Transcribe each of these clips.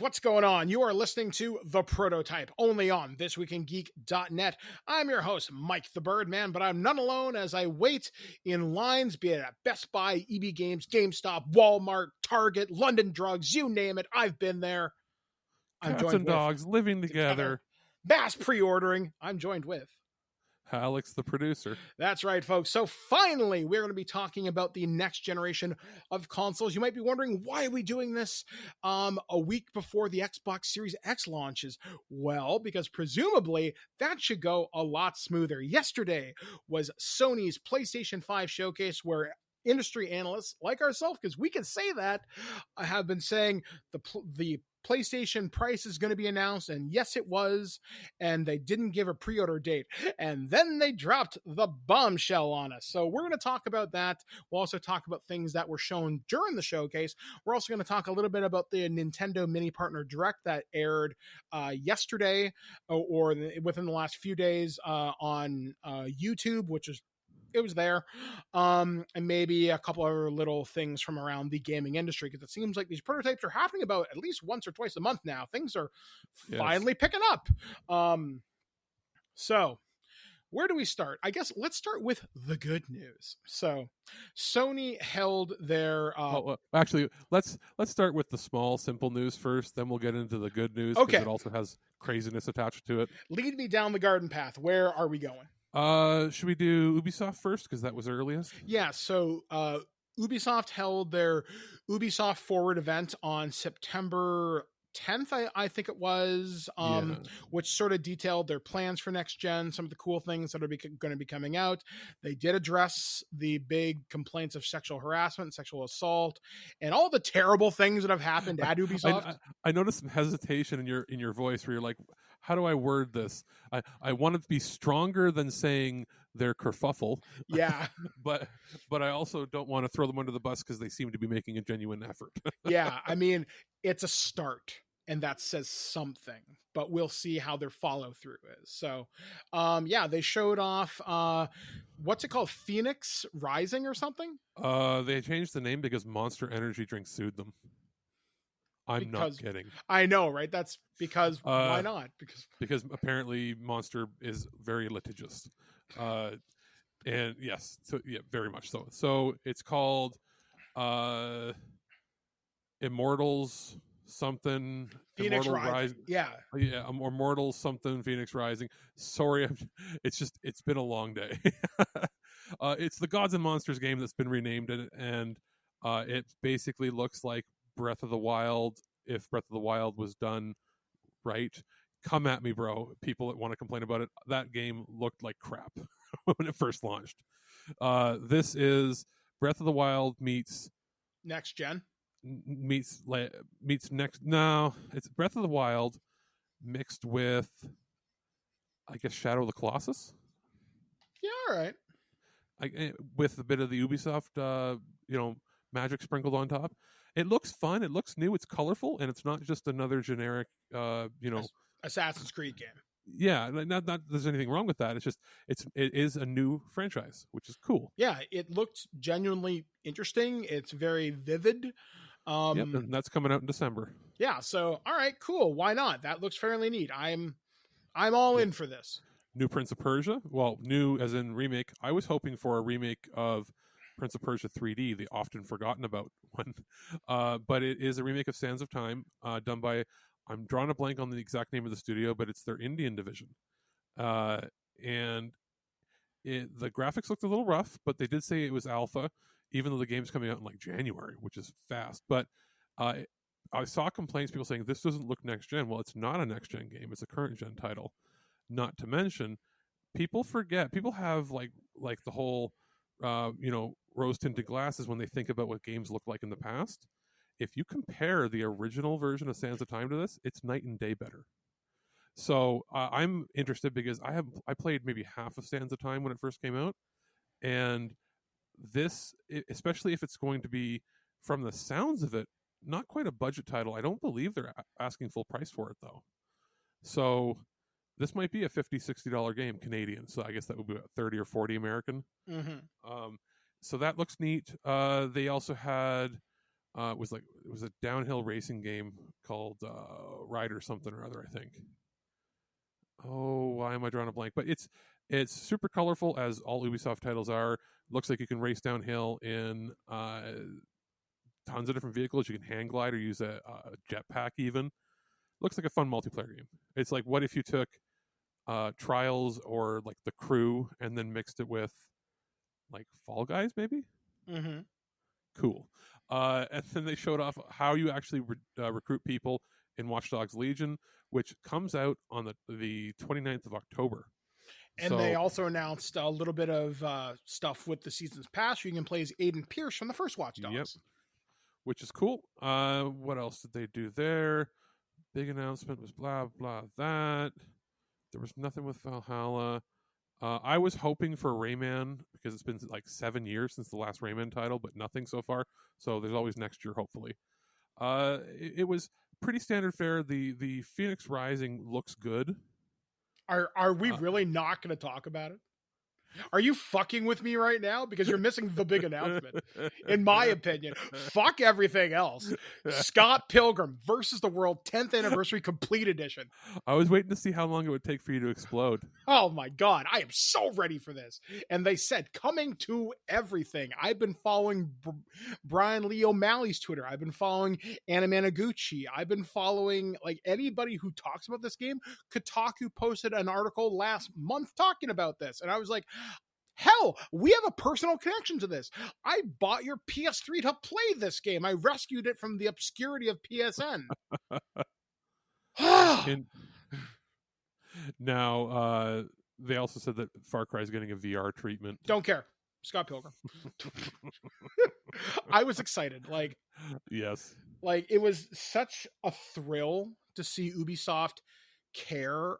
what's going on? You are listening to The Prototype, only on ThisWeekInGeek.net. I'm your host, Mike the Birdman, but I'm not alone as I wait in lines, be it at Best Buy, EB Games, GameStop, Walmart, Target, London Drugs, you name it, I've been there. I'm Cats joined and with dogs living together. Mass pre-ordering. I'm joined with Alex, the producer. That's right, folks. So finally, we're going to be talking about the next generation of consoles. You might be wondering, why are we doing this a week before the Xbox Series X launches? Well, because presumably that should go a lot smoother. Yesterday was Sony's PlayStation 5 showcase, where industry analysts like ourselves, because we can say that, have been saying the PlayStation price is going to be announced, and yes, it was, and they didn't give a pre-order date, and then they dropped the bombshell on us. So we're going to talk about that. We'll also talk about things that were shown during the showcase. We're also going to talk a little bit about the Nintendo Mini Partner Direct that aired yesterday or within the last few days on YouTube, which is it was there, and maybe a couple other little things from around the gaming industry, because it seems like these prototypes are happening about at least once or twice a month now. Things are finally picking up. So where do we start? I guess let's start with the good news. So Sony held their actually, let's start with the small simple news first, then we'll get into the good news, okay, because it also has craziness attached to it. Lead me down the garden path. Where are we going? Should we do Ubisoft first, because that was earliest? Yeah, so Ubisoft held their Ubisoft Forward event on September 10th, I think it was, which sort of detailed their plans for next gen, some of the cool things that are going to be coming out. They did address the big complaints of sexual harassment, sexual assault, and all the terrible things that have happened at Ubisoft. I noticed some hesitation in your voice, where you're like, how do I word this? I want it to be stronger than saying they're kerfuffle. Yeah. but I also don't want to throw them under the bus, because they seem to be making a genuine effort. Yeah, I mean, it's a start, and that says something, but we'll see how their follow through is. So, they showed off, what's it called? Phoenix Rising or something? They changed the name because Monster Energy Drink sued them. I'm not kidding. I know, right? That's because, why not? Because apparently Monster is very litigious. And yes, so yeah, very much so. So it's called Immortals something, Phoenix Rising. Yeah, Immortals something, Phoenix Rising. Sorry, it's been a long day. It's the Gods and Monsters game that's been renamed, and it basically looks like Breath of the Wild, if Breath of the Wild was done right. Come at me, bro. People that want to complain about it. That game looked like crap when it first launched. This is Breath of the Wild meets next gen. Meets next. No, it's Breath of the Wild mixed with, I guess, Shadow of the Colossus. Yeah, all right. With a bit of the Ubisoft, magic sprinkled on top. It looks fun. It looks new. It's colorful, and it's not just another generic, Assassin's Creed game. Yeah, not there's anything wrong with that. It's just it is a new franchise, which is cool. Yeah, it looked genuinely interesting. It's very vivid. Yep, and that's coming out in December. Yeah, so all right, cool. Why not? That looks fairly neat. I'm all in for this. New Prince of Persia. Well, new as in remake. I was hoping for a remake of Prince of Persia 3D, the often forgotten about one. But it is a remake of Sands of Time, done by, I'm drawing a blank on the exact name of the studio, but it's their Indian division. And the graphics looked a little rough, but they did say it was alpha, even though the game's coming out in like January, which is fast. But I saw complaints, people saying this doesn't look next gen. Well, it's not a next gen game; it's a current gen title. Not to mention, people forget. People have like the whole, rose tinted glasses when they think about what games look like in the past. If you compare the original version of Sands of Time to this, it's night and day better. So I'm interested because I played maybe half of Sands of Time when it first came out, and this, especially if it's going to be, from the sounds of it, not quite a budget title. I don't believe they're asking full price for it though. So this might be a $50-$60 game Canadian. So I guess that would be about 30 or 40 American. Mm-hmm. So that looks neat. They also had it was a downhill racing game called Rider something or other, I think. Oh, why am I drawing a blank? But it's super colorful, as all Ubisoft titles are. Looks like you can race downhill in tons of different vehicles. You can hang glide or use a jetpack even. Looks like a fun multiplayer game. It's like, what if you took Trials or like The Crew and then mixed it with like Fall Guys maybe? Mm-hmm. Cool. And then they showed off how you actually recruit people in Watch Dogs Legion, which comes out on the 29th of October. And they also announced a little bit of stuff with the season's pass. You can play as Aiden Pierce from the first Watch Dogs. Yep. Which is cool. What else did they do there? Big announcement was blah, blah, that. There was nothing with Valhalla. I was hoping for Rayman because it's been like 7 years since the last Rayman title, but nothing so far. So there's always next year, hopefully. It was pretty standard fare. The Phoenix Rising looks good. Are we really not going to talk about it? Are you fucking with me right now? Because you're missing the big announcement. In my opinion, fuck everything else. Scott Pilgrim versus the World 10th Anniversary Complete Edition. I was waiting to see how long it would take for you to explode. Oh my God, I am so ready for this. And they said, coming to everything. I've been following Brian Lee O'Malley's Twitter. I've been following Anna Managuchi. I've been following like anybody who talks about this game. Kotaku posted an article last month talking about this. And I was like, hell, we have a personal connection to this. I bought your PS3 to play this game. I rescued it from the obscurity of PSN. Now, they also said that Far Cry is getting a VR treatment. Don't care. Scott Pilgrim. I was excited. Like, yes. Like, it was such a thrill to see Ubisoft care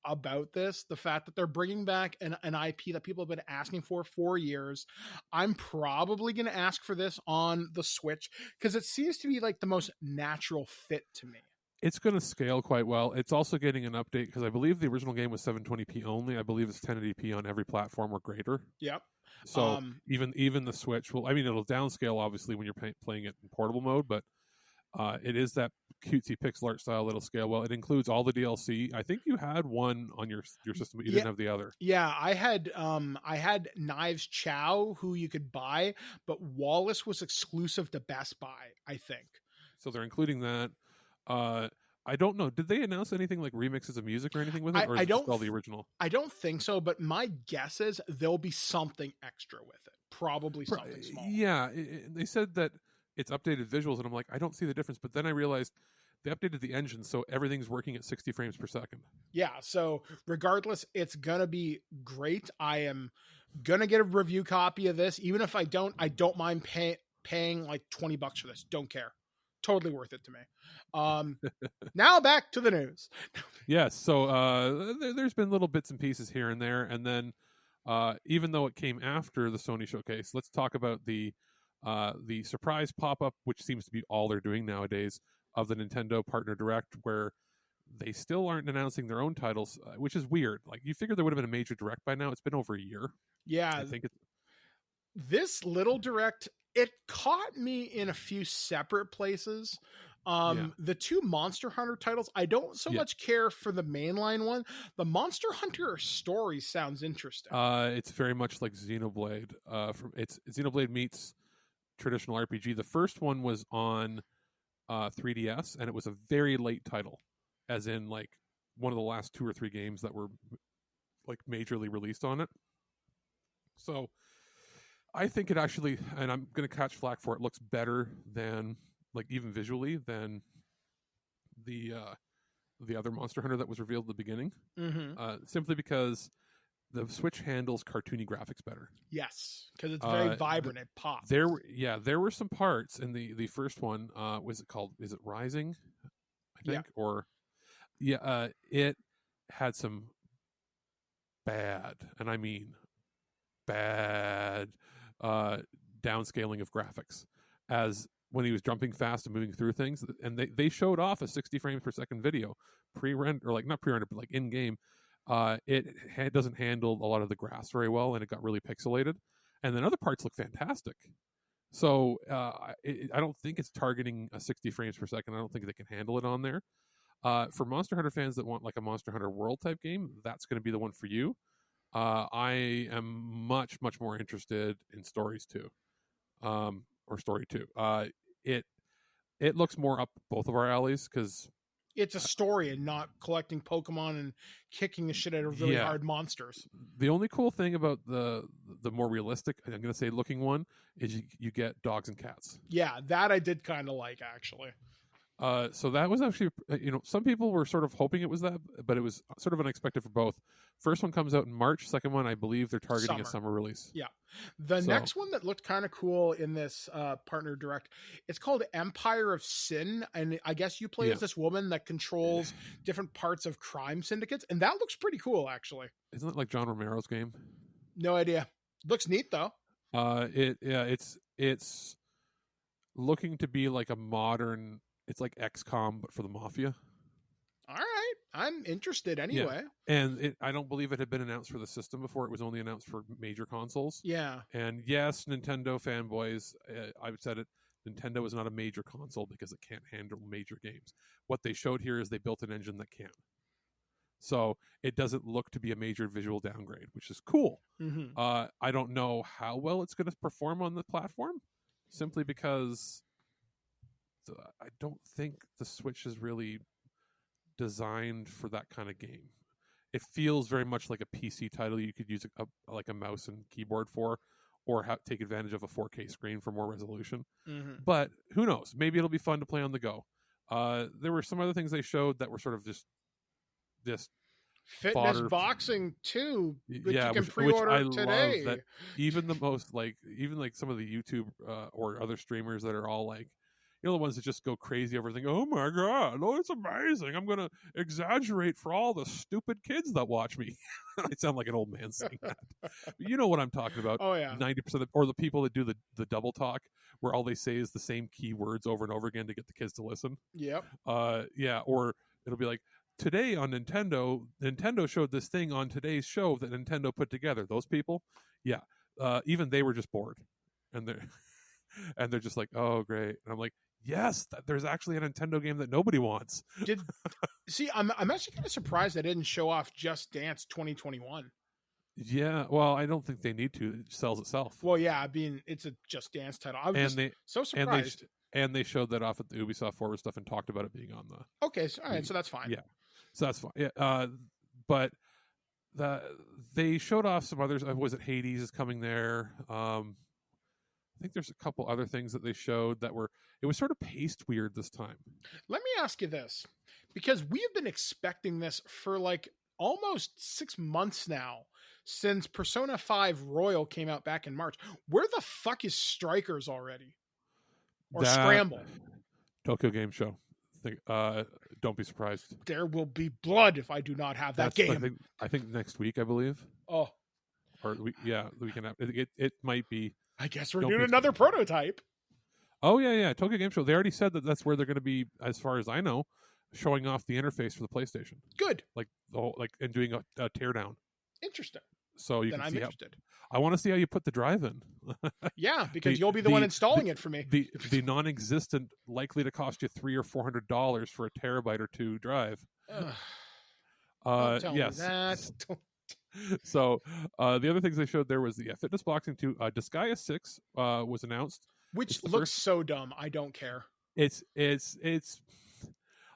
about this. The fact that they're bringing back an IP that people have been asking for 4 years. I'm probably going to ask for this on the Switch because it seems to be like the most natural fit to me. It's going to scale quite well. It's also getting an update because I believe the original game was 720p only. I believe it's 1080p on every platform or greater. Yep. So even the Switch will. I mean, it'll downscale obviously when you're playing it in portable mode, but it is that cutesy pixel art style that'll scale well. It includes all the DLC. I think you had one on your system, but you didn't have the other. Yeah, I had Knives Chow, who you could buy, but Wallace was exclusive to Best Buy, I think. So they're including that. I don't know. Did they announce anything like remixes of music or anything with it, or is it just all the original? I don't think so, but my guess is there'll be something extra with it. Probably something small. Yeah, they said that it's updated visuals, and I'm like, I don't see the difference. But then I realized they updated the engine, so everything's working at 60 frames per second. Yeah, so regardless, it's going to be great. I am going to get a review copy of this. Even if I don't mind paying like $20 for this. Don't care. Totally worth it to me. Now back to the news. Yes, so there's been little bits and pieces here and there, and then even though it came after the Sony showcase, let's talk about the surprise pop-up, which seems to be all they're doing nowadays, of the Nintendo Partner Direct, where they still aren't announcing their own titles, which is weird. Like, you figure there would have been a major Direct by now. It's been over a year. Yeah, I think this little Direct, it caught me in a few separate places. The two Monster Hunter titles, I don't so much care for the mainline one. The Monster Hunter story sounds interesting. It's very much like Xenoblade. It's Xenoblade meets traditional RPG. The first one was on 3DS, and it was a very late title, as in like one of the last 2 or 3 games that were like majorly released on it. So I think it actually, and I'm going to catch flack for it, looks better than, like, even visually than the other Monster Hunter that was revealed at the beginning. Simply because the Switch handles cartoony graphics better. Yes, because it's very vibrant. It pops. There were some parts in the first one. Is it Rising? I think, it had some bad, and I mean bad, downscaling of graphics, as when he was jumping fast and moving through things, and they showed off a 60 frames per second video pre-render, or like not pre-render, but like in game. It doesn't handle a lot of the grass very well, and it got really pixelated. And then other parts look fantastic. So I don't think it's targeting a 60 frames per second. I don't think they can handle it on there. For Monster Hunter fans that want like a Monster Hunter World type game, that's going to be the one for you. I am much more interested in Stories 2, or Story 2. It looks more up both of our alleys because it's a story and not collecting Pokemon and kicking the shit out of really hard monsters. The only cool thing about the more realistic, I'm going to say looking one, is you get dogs and cats. Yeah, that I did kind of like, actually. So that was actually, some people were sort of hoping it was that, but it was sort of unexpected for both. First one comes out in March. Second one, I believe they're targeting a summer release. Yeah. The next one that looked kind of cool in this partner direct, it's called Empire of Sin. And I guess you play as this woman that controls different parts of crime syndicates. And that looks pretty cool, actually. Isn't it like John Romero's game? No idea. Looks neat, though. It's looking to be like a modern... It's like XCOM, but for the Mafia. All right. I'm interested anyway. Yeah. And I don't believe it had been announced for the system before. It was only announced for major consoles. Yeah. And yes, Nintendo fanboys, I've said it, Nintendo is not a major console because it can't handle major games. What they showed here is they built an engine that can. So it doesn't look to be a major visual downgrade, which is cool. Mm-hmm. I don't know how well it's going to perform on the platform, simply because... I don't think the Switch is really designed for that kind of game. It feels very much like a PC title you could use like a mouse and keyboard for, or take advantage of a 4K screen for more resolution. Mm-hmm. But who knows? Maybe it'll be fun to play on the go. There were some other things they showed that were sort of just Fitness fodder. Boxing 2, which yeah, you can which pre-order I today. love that even the most even some of the YouTube or other streamers that are all like, the ones that just go crazy over everything. Oh my god! Oh, it's amazing! I'm gonna exaggerate for all the stupid kids that watch me. I sound like an old man saying that. But you know what I'm talking about. Oh yeah. 90% or the people that do the double talk, where all they say is the same keywords over and over again to get the kids to listen. Yep. Yeah. Or it'll be like, today on Nintendo showed this thing on today's show that Nintendo put together. Those people, yeah. Even they were just bored, and they're just like, oh great. And I'm like, yes, there's actually a Nintendo game that nobody wants. I'm actually kind of surprised they didn't show off Just Dance 2021. Yeah, well, I don't think they need to. It sells itself. Well, yeah, I mean, it's a Just Dance title. I was so surprised. And they showed that off at the Ubisoft Forward stuff and talked about it being on the... Okay, so, all right, so that's fine. Yeah, so that's fine. Yeah, but they showed off some others. Was it Hades is coming there? I think there's a couple other things that they showed that it was sort of paced weird this time. Let me ask you this, because we have been expecting this for like almost 6 months now, since Persona 5 Royal came out back in March. Where the fuck is Strikers already? Or Scramble? Tokyo Game Show. Don't be surprised. There will be blood if I do not have that game. I think next week, I believe. Oh. Or we can have it might be. I guess we're doing another prototype. Oh yeah. Tokyo Game Show. They already said that that's where they're going to be, as far as I know, showing off the interface for the PlayStation. Good. And doing a teardown. Interesting. So you then can I'm see interested. I want to see how you put the drive in. Yeah, because you'll be the one installing it for me. The non-existent, likely to cost you $300 or $400 for a terabyte or two drive. Don't tell yes. me that. So the other things they showed there was the Fitness Boxing 2. Disgaea 6 was announced, which looks so dumb. I don't care. It's.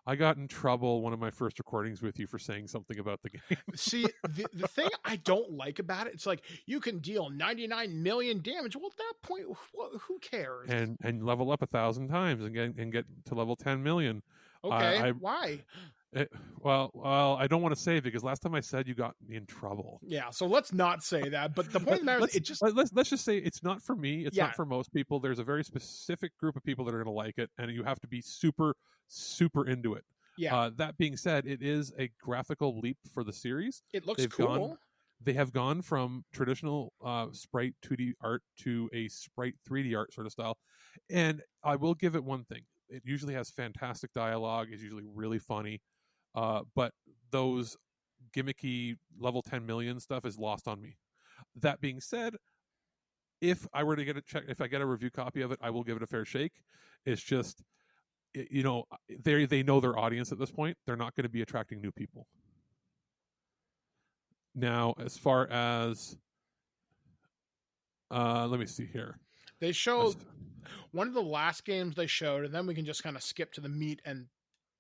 I got in trouble one of my first recordings with you for saying something about the game. See, the thing I don't like about it, it's like you can deal 99 million damage. Well, at that point, who cares? And level up 1,000 times and get to level 10 million. Okay, why? Well, I don't want to say it because last time I said you got me in trouble. Yeah, so let's not say that. But the point of the matter is, let's just say it's not for me. It's not for most people. There's a very specific group of people that are going to like it, and you have to be super, super into it. Yeah. That being said, it is a graphical leap for the series. It looks cool. They have gone from traditional sprite 2D art to a sprite 3D art sort of style, and I will give it one thing. It usually has fantastic dialogue. It's usually really funny. But those gimmicky level 10 million stuff is lost on me. That being said, if I were to get if I get a review copy of it, I will give it a fair shake. It's just, you know, they know their audience at this point. They're not going to be attracting new people. Now, as far as let me see here. They showed one of the last games they showed, and then we can just kind of skip to the meat and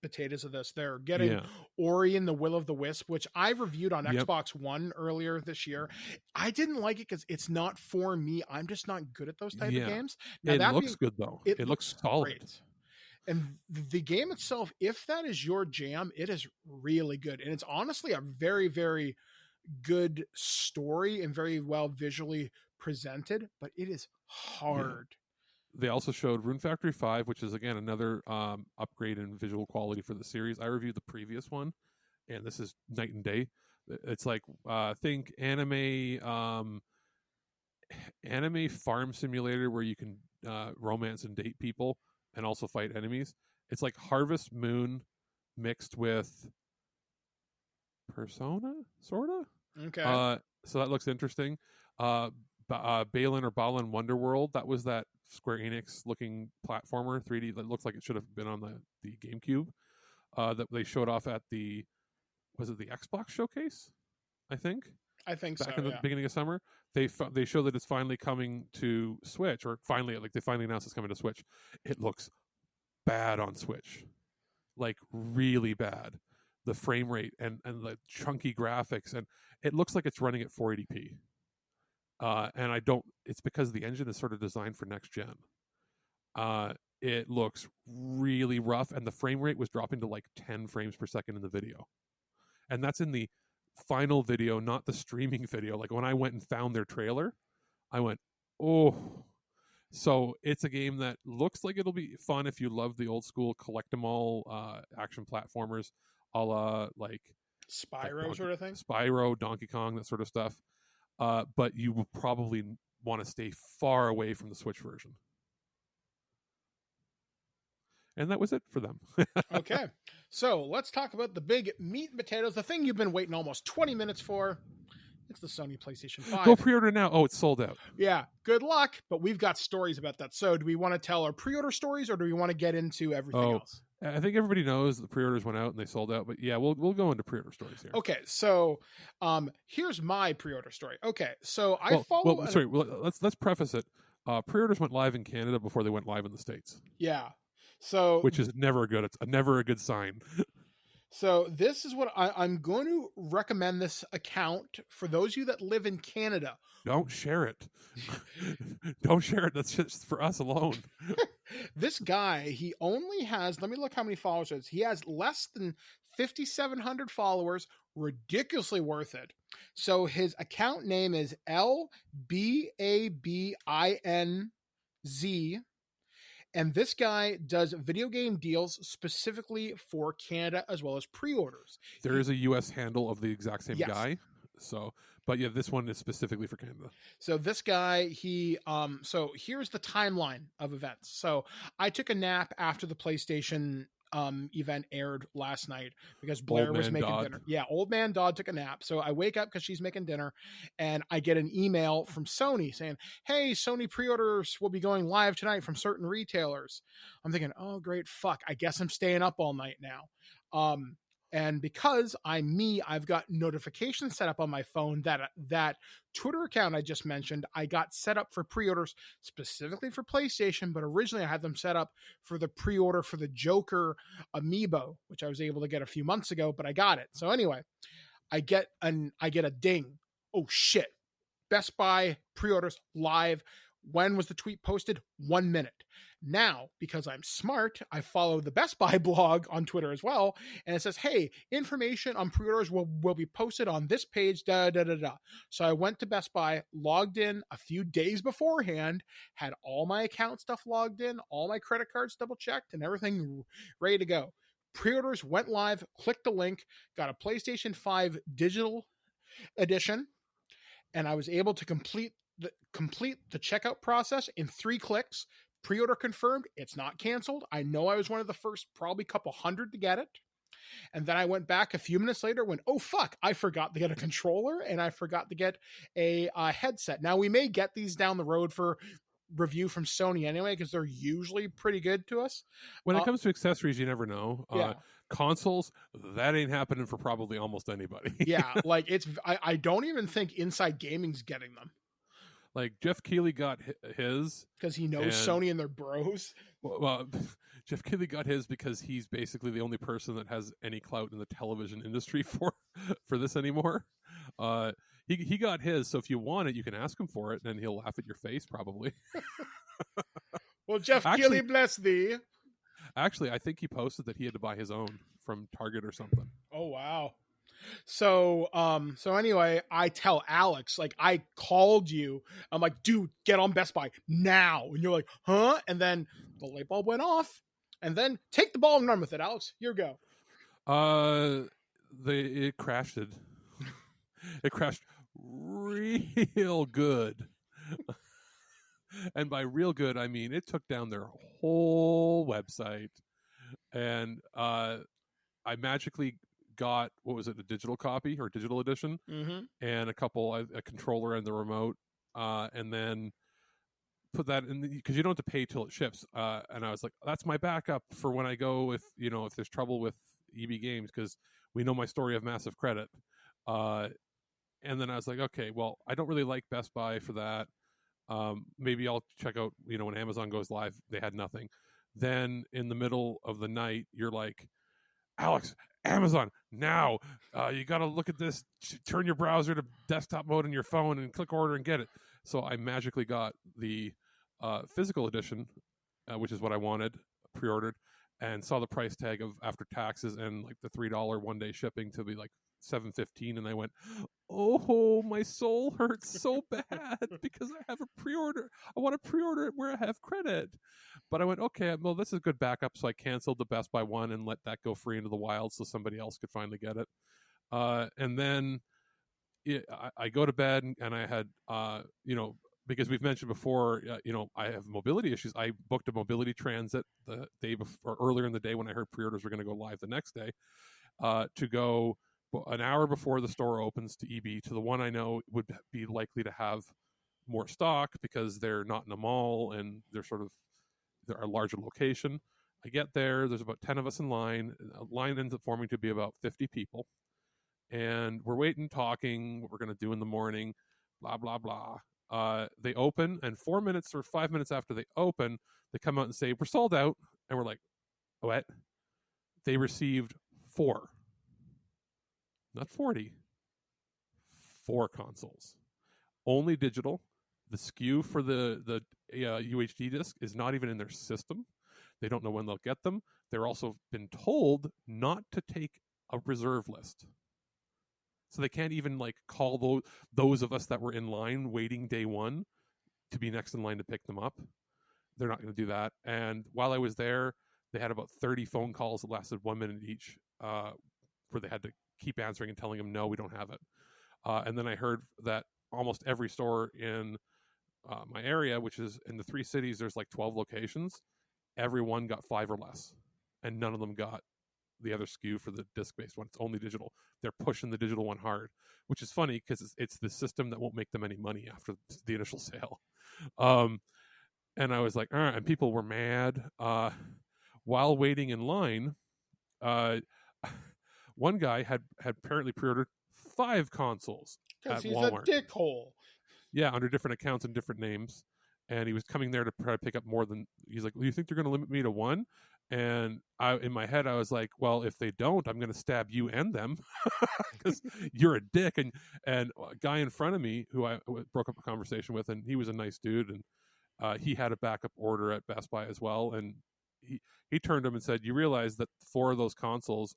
potatoes of this. They're getting Ori and the Will of the Wisp, which I reviewed on Xbox One earlier this year. I didn't like it because it's not for me. I'm just not good at those type of games. Now, it looks good though. It looks solid. Great. And the game itself, if that is your jam, it is really good. And it's honestly a very, very good story and very well visually presented, but it is hard. They also showed Rune Factory 5, which is again another upgrade in visual quality for the series. I reviewed the previous one, and this is night and day. It's like think anime farm simulator where you can romance and date people and also fight enemies. It's like Harvest Moon mixed with Persona, sorta. Okay. So that looks interesting. Balin or Balin Wonderworld, that was that Square Enix looking platformer 3D that looks like it should have been on the GameCube. That they showed off at the Xbox showcase, I think back in the beginning of summer. They show that it's finally coming to Switch, or they finally announced it's coming to Switch. It looks bad on Switch, like really bad. The frame rate and the chunky graphics, and it looks like it's running at 480p. And it's because the engine is sort of designed for next gen. It looks really rough, and the frame rate was dropping to like 10 frames per second in the video. And that's in the final video, not the streaming video. Like when I went and found their trailer, I went, oh. So it's a game that looks like it'll be fun if you love the old school collect 'em all action platformers, a la like Spyro sort of thing. Spyro, Donkey Kong, that sort of stuff. But you will probably want to stay far away from the Switch version. And that was it for them. Okay. So let's talk about the big meat and potatoes, the thing you've been waiting almost 20 minutes for. It's the Sony PlayStation 5. Go pre-order now. Oh, it's sold out. Yeah, good luck. But we've got stories about that. So do we want to tell our pre-order stories, or do we want to get into everything else? I think everybody knows the pre-orders went out and they sold out. But yeah, we'll go into pre-order stories here. Okay, so here's my pre-order story. Okay, so let's preface it. Pre-orders went live in Canada before they went live in the States. Yeah. So which is never good. It's never a good sign. So this is what I'm going to recommend this account for those of you that live in Canada. Don't share it. Don't share it. That's just for us alone. This guy, he only has, let me look how many followers it is. He has less than 5,700 followers, ridiculously worth it. So his account name is LBABINZ. And this guy does video game deals specifically for Canada as well as pre-orders. There is a U.S. handle of the exact same guy. So, but yeah, this one is specifically for Canada. So this guy, so here's the timeline of events. So I took a nap after the PlayStation event aired last night because Blair was making dinner. Yeah, old man Dodd took a nap. So I wake up because she's making dinner, and I get an email from Sony saying, hey, Sony pre-orders will be going live tonight from certain retailers. I'm thinking, oh, great, fuck. I guess I'm staying up all night now. And because I'm me, I've got notifications set up on my phone that Twitter account I just mentioned, I got set up for pre-orders specifically for PlayStation, but originally I had them set up for the pre-order for the Joker amiibo, which I was able to get a few months ago, but I got it. So anyway, I get a ding. Oh shit. Best Buy pre-orders live. When was the tweet posted? 1 minute. Now, because I'm smart, I follow the Best Buy blog on Twitter as well, and it says, hey, information on pre-orders will be posted on this page, da-da-da-da. So I went to Best Buy, logged in a few days beforehand, had all my account stuff logged in, all my credit cards double-checked, and everything ready to go. Pre-orders went live, clicked the link, got a PlayStation 5 digital edition, and I was able to complete the checkout process in 3 clicks. Pre-order confirmed. It's not canceled. I know I was one of the first, probably couple hundred to get it. And then I went back a few minutes later, went, oh, fuck, I forgot to get a controller and I forgot to get a headset. Now, we may get these down the road for review from Sony anyway, because they're usually pretty good to us. When it comes to accessories, you never know. Yeah. Consoles, that ain't happening for probably almost anybody. Yeah, like I don't even think Inside Gaming's getting them. Like Jeff Keighley got his because he knows Sony and their bros. Well, Jeff Keighley got his because he's basically the only person that has any clout in the television industry for this anymore. He got his, so if you want it, you can ask him for it, and he'll laugh at your face probably. Well, Jeff Keighley, bless thee. Actually, I think he posted that he had to buy his own from Target or something. Oh wow. So anyway, I tell Alex, like, I called you. I'm like, dude, get on Best Buy now. And you're like, huh? And then the light bulb went off. And then take the ball and run with it, Alex. Here we go. It crashed. It crashed real good. And by real good, I mean it took down their whole website. And I magically got, what was it, a digital copy or digital edition, and a controller and the remote, and then put that in because you don't have to pay till it ships. And I was like, that's my backup for when I go if there's trouble with EB Games, because we know my story of massive credit. And then I was like, okay, well, I don't really like Best Buy for that. Maybe I'll check out, when Amazon goes live. They had nothing. Then in the middle of the night, you're like, Alex, Amazon, now, you got to look at this, turn your browser to desktop mode in your phone and click order and get it. So I magically got the physical edition, which is what I wanted, pre-ordered, and saw the price tag of after taxes and like the $3 one-day shipping to be like $7.15, and I went, oh, my soul hurts so bad because I have a pre-order. I want to pre-order it where I have credit. But I went, okay, well, this is a good backup, so I canceled the Best Buy one and let that go free into the wild so somebody else could finally get it. And then I go to bed, and I had, because we've mentioned before, I have mobility issues. I booked a mobility transit the day before, earlier in the day when I heard pre-orders were going to go live the next day, to go an hour before the store opens to EB, to the one I know would be likely to have more stock because they're not in a mall and they're a larger location. I get there's about 10 of us in line. A line ends up forming to be about 50 people. And we're waiting, talking, what we're going to do in the morning, blah, blah, blah. They open, and 4 minutes or 5 minutes after they open, they come out and say, we're sold out. And we're like, what? They received 4. Not 40. 4 consoles. Only digital. The SKU for the UHD disc is not even in their system. They don't know when they'll get them. They're also been told not to take a reserve list. So they can't even call those of us that were in line waiting day one to be next in line to pick them up. They're not going to do that. And while I was there, they had about 30 phone calls that lasted 1 minute each, where they had to keep answering and telling them, no, we don't have it. And then I heard that almost every store in my area, which is in the 3 cities, there's 12 locations. Everyone got 5 or less, and none of them got the other SKU for the disc-based one. It's only digital. They're pushing the digital one hard, which is funny because it's the system that won't make them any money after the initial sale. And I was like, all right. And people were mad. While waiting in line, one guy had apparently pre-ordered 5 consoles at he's Walmart. A dickhole. Yeah, under different accounts and different names. And he was coming there to try to pick up more than. He's like, well, you think they're going to limit me to 1? And in my head, I was like, well, if they don't, I'm going to stab you and them because you're a dick. And a guy in front of me who I broke up a conversation with, and he was a nice dude, and he had a backup order at Best Buy as well. And he turned to him and said, you realize that 4 of those consoles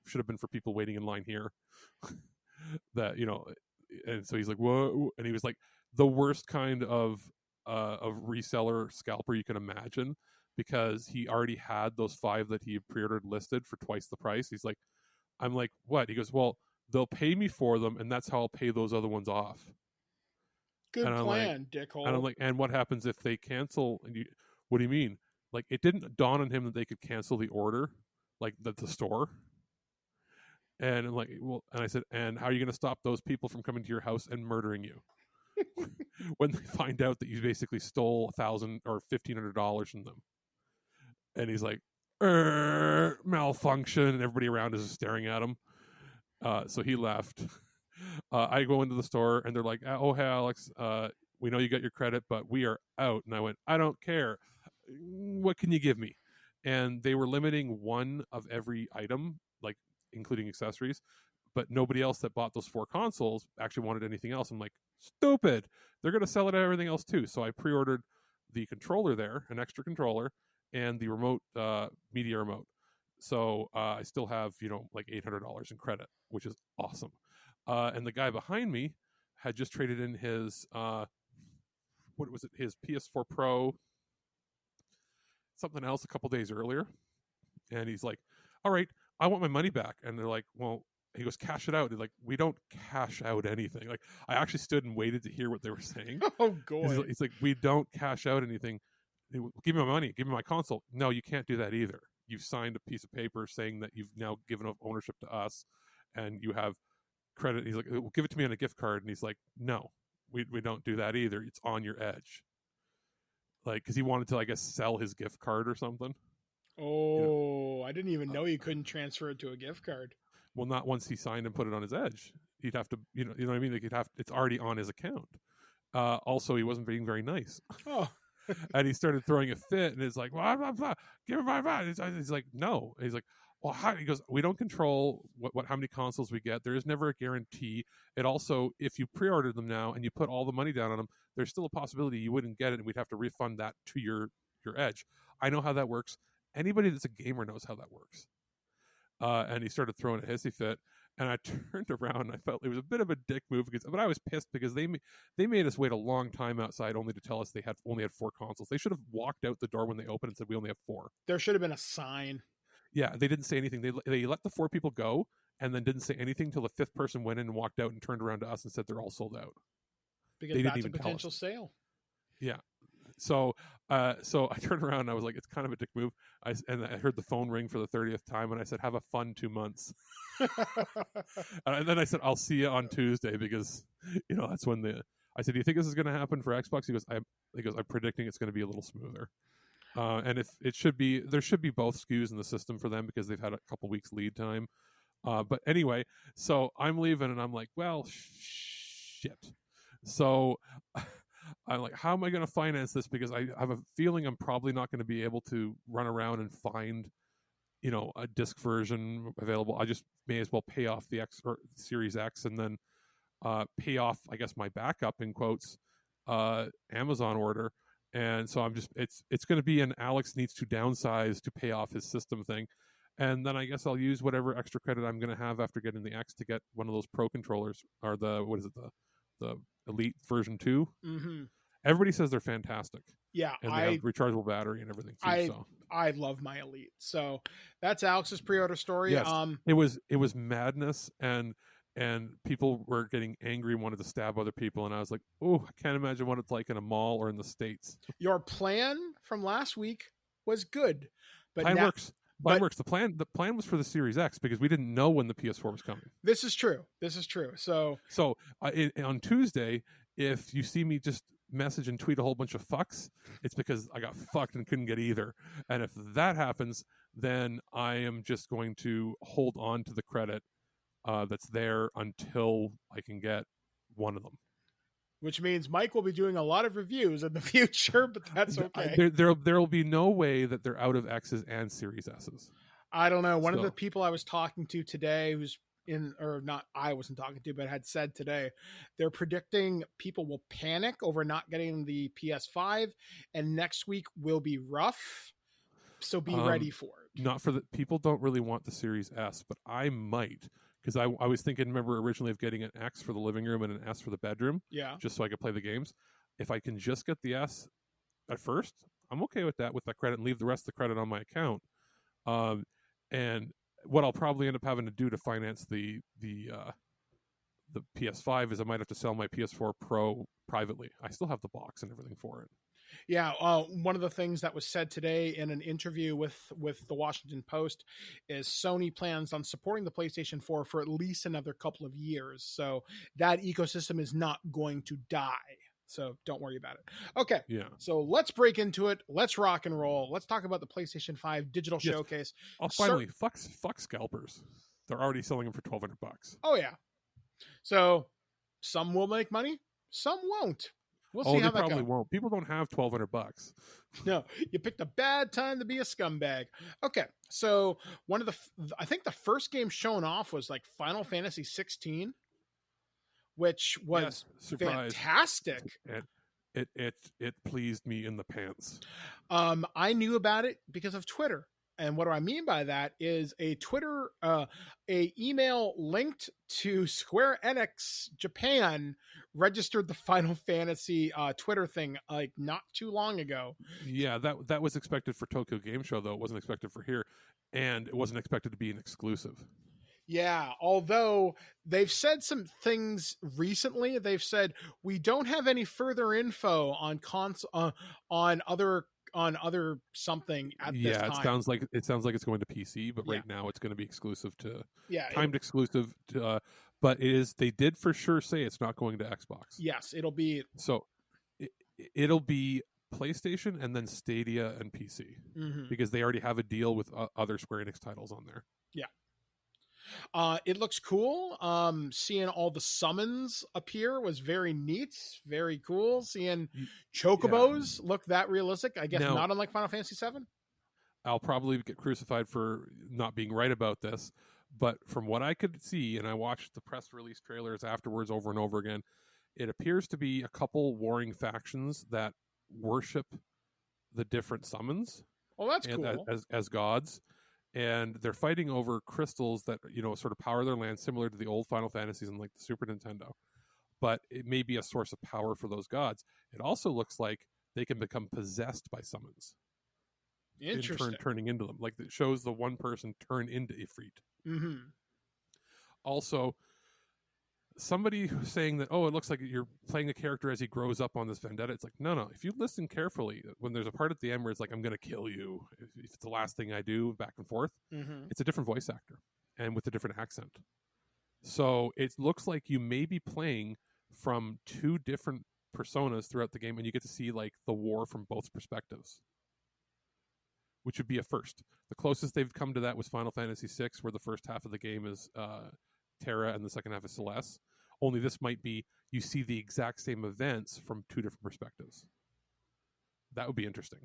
should have been for people waiting in line here. That, and so he's like, whoa. And he was like, the worst kind of reseller scalper you can imagine, because he already had those 5 that he pre-ordered listed for twice the price. He's like, I'm like, what? He goes, well, they'll pay me for them, and that's how I'll pay those other ones off. Good plan, dickhole. And I'm like, and what happens if they cancel? And what do you mean? It didn't dawn on him that they could cancel the order, the store. And I'm like, well, and I said, and how are you going to stop those people from coming to your house and murdering you when they find out that you basically stole $1,000 or $1,500 from them? And he's like, malfunction, and everybody around is staring at him. So he left. I go into the store, and they're like, "Oh, hey, Alex, we know you got your credit, but we are out." And I went, "I don't care. What can you give me?" And they were limiting one of every item, like including accessories, but nobody else that bought those 4 consoles actually wanted anything else. I'm like, stupid. They're going to sell it at everything else too. So I pre-ordered the controller there, an extra controller, and the remote, media remote. So I still have, like $800 in credit, which is awesome. And the guy behind me had just traded in his, what was it? His PS4 Pro, something else a couple days earlier. And he's like, all right, I want my money back. And they're like, well, he goes, cash it out. They're like, we don't cash out anything. Like, I actually stood and waited to hear what they were saying. Oh, God. He's like, we don't cash out anything. Give me my money. Give me my console. No, you can't do that either. You've signed a piece of paper saying that you've now given up ownership to us and you have credit. He's like, well, give it to me on a gift card. And he's like, no, we don't do that either. It's on your edge. Like, because he wanted to, I guess, sell his gift card or something. Oh, I didn't even know you couldn't transfer it to a gift card. Well, not once he signed and put it on his edge. He'd have to, you know what I mean? Like, it's already on his account. Also, he wasn't being very nice. Oh. And he started throwing a fit, and it's like, blah, blah, blah, give me my money. He's like, no. He's like, well, how? He goes, we don't control how many consoles we get. There is never a guarantee. It also, if you pre-ordered them now and you put all the money down on them, there's still a possibility you wouldn't get it, and we'd have to refund that to your edge. I know how that works. Anybody that's a gamer knows how that works. And he started throwing a hissy fit, and I turned around and I felt it was a bit of a dick move, but I was pissed because they made us wait a long time outside only to tell us they only had 4 consoles. They should have walked out the door when they opened and said we only have 4. There should have been a sign. Yeah, they didn't say anything. They let the 4 people go and then didn't say anything until the 5th person went in and walked out and turned around to us and said they're all sold out. Because that's a potential sale. Yeah. So I turned around and I was like, it's kind of a dick move. And I heard the phone ring for the 30th time, and I said, have a fun 2 months. And then I said, I'll see you on Tuesday, because that's when I said, do you think this is going to happen for Xbox? He goes, I'm predicting it's going to be a little smoother. And if it should be, there should be both SKUs in the system for them because they've had a couple weeks lead time. But anyway, so I'm leaving and I'm like, well, shit. So I'm like, how am I going to finance this? Because I have a feeling I'm probably not going to be able to run around and find, a disc version available. I just may as well pay off the X or Series X and then pay off, I guess, my backup in quotes, Amazon order. And so it's going to be an Alex needs to downsize to pay off his system thing. And then I guess I'll use whatever extra credit I'm going to have after getting the X to get one of those Pro controllers, or the Elite version 2. Mm-hmm. Everybody says they're fantastic. Yeah, and they have rechargeable battery and everything too. I love my Elite. So that's Alex's pre-order story. Yes, it was madness, and people were getting angry and wanted to stab other people, and I was like, oh, I can't imagine what it's like in a mall or in the States. Your plan from last week was good, but plan works. Plan works. The plan was for the Series X because we didn't know when the PS4 was coming. This is true. So on Tuesday, if you see me just message and tweet a whole bunch of fucks, it's because I got fucked and couldn't get either. And if that happens, then I am just going to hold on to the credit that's there until I can get one of them. Which means Mike will be doing a lot of reviews in the future, but that's okay. There will be no way that they're out of X's and Series S's. I don't know. One of the people I was talking to today, I wasn't talking to, but had said today, they're predicting people will panic over not getting the PS5, and next week will be rough. So be ready for it. Not for the people don't really want the Series S, but I might. Because I was thinking, remember originally of getting an X for the living room and an S for the bedroom, just so I could play the games. If I can just get the S at first, I'm okay with that credit, and leave the rest of the credit on my account. And what I'll probably end up having to do to finance the PS5 is I might have to sell my PS4 Pro privately. I still have the box and everything for it. Yeah, one of the things that was said today in an interview with the Washington Post is Sony plans on supporting the PlayStation 4 for at least another couple of years. So that ecosystem is not going to die. So don't worry about it. Okay. Yeah. So let's break into it. Let's rock and roll. Let's talk about the PlayStation 5 digital Yes. showcase. Finally, fuck scalpers. They're already selling them for $1,200. Oh yeah. So some will make money, some won't. We'll see how that probably goes. won't. People don't have $1,200. No, you picked a bad time to be a scumbag. Okay, so one of I think the first game shown off was like Final Fantasy 16, which was fantastic. It pleased me in the pants. I knew about it because of Twitter. And what do I mean by that is a Twitter, a email linked to Square Enix Japan registered the Final Fantasy Twitter thing like not too long ago. Yeah, that was expected for Tokyo Game Show, though. It wasn't expected for here, and it wasn't expected to be an exclusive. Yeah, although they've said some things recently. They've said we don't have any further info on other something at this time. Yeah, it sounds like it's going to PC, but right now it's going to be exclusive to timed exclusive to, but they did for sure say it's not going to Xbox. Yes, it'll be it'll be PlayStation and then Stadia and PC because they already have a deal with other Square Enix titles on there. Yeah. It looks cool. Seeing all the summons appear was very neat, very cool. Seeing chocobos look that realistic, I guess not unlike Final Fantasy VII. I'll probably get crucified for not being right about this, but from what I could see, and I watched the press release trailers afterwards over and over again, it appears to be a couple warring factions that worship the different summons. Oh, that's cool. As gods. And they're fighting over crystals that, sort of power their land, similar to the old Final Fantasies and like the Super Nintendo. But it may be a source of power for those gods. It also looks like they can become possessed by summons. Interesting. In turn, turning into them. Like it shows the one person turn into Ifrit. Mm-hmm. Also, somebody who's saying that, it looks like you're playing a character as he grows up on this vendetta. It's like, no. If you listen carefully, when there's a part at the end where it's like, I'm going to kill you, if it's the last thing I do, back and forth, it's a different voice actor and with a different accent. So it looks like you may be playing from two different personas throughout the game, and you get to see like the war from both perspectives, which would be a first. The closest they've come to that was Final Fantasy VI, where the first half of the game is Terra and the second half is Celeste. Only this might be you see the exact same events from two different perspectives. That would be interesting.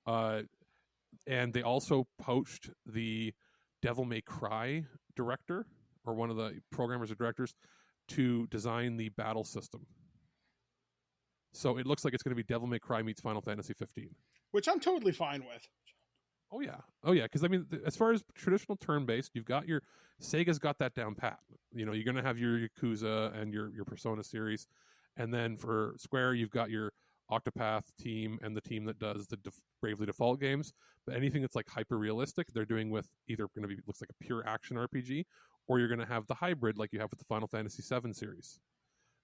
And they also poached the Devil May Cry director, or one of the programmers or directors, to design the battle system. So it looks like it's going to be Devil May Cry meets Final Fantasy 15. Which I'm totally fine with. Oh yeah. Because I mean, as far as traditional turn-based, you've got Sega's got that down pat. You're going to have your Yakuza and your Persona series, and then for Square, you've got your Octopath team and the team that does the Bravely Default games. But anything that's like hyper realistic, they're doing with either going to be looks like a pure action RPG, or you're going to have the hybrid like you have with the Final Fantasy VII series.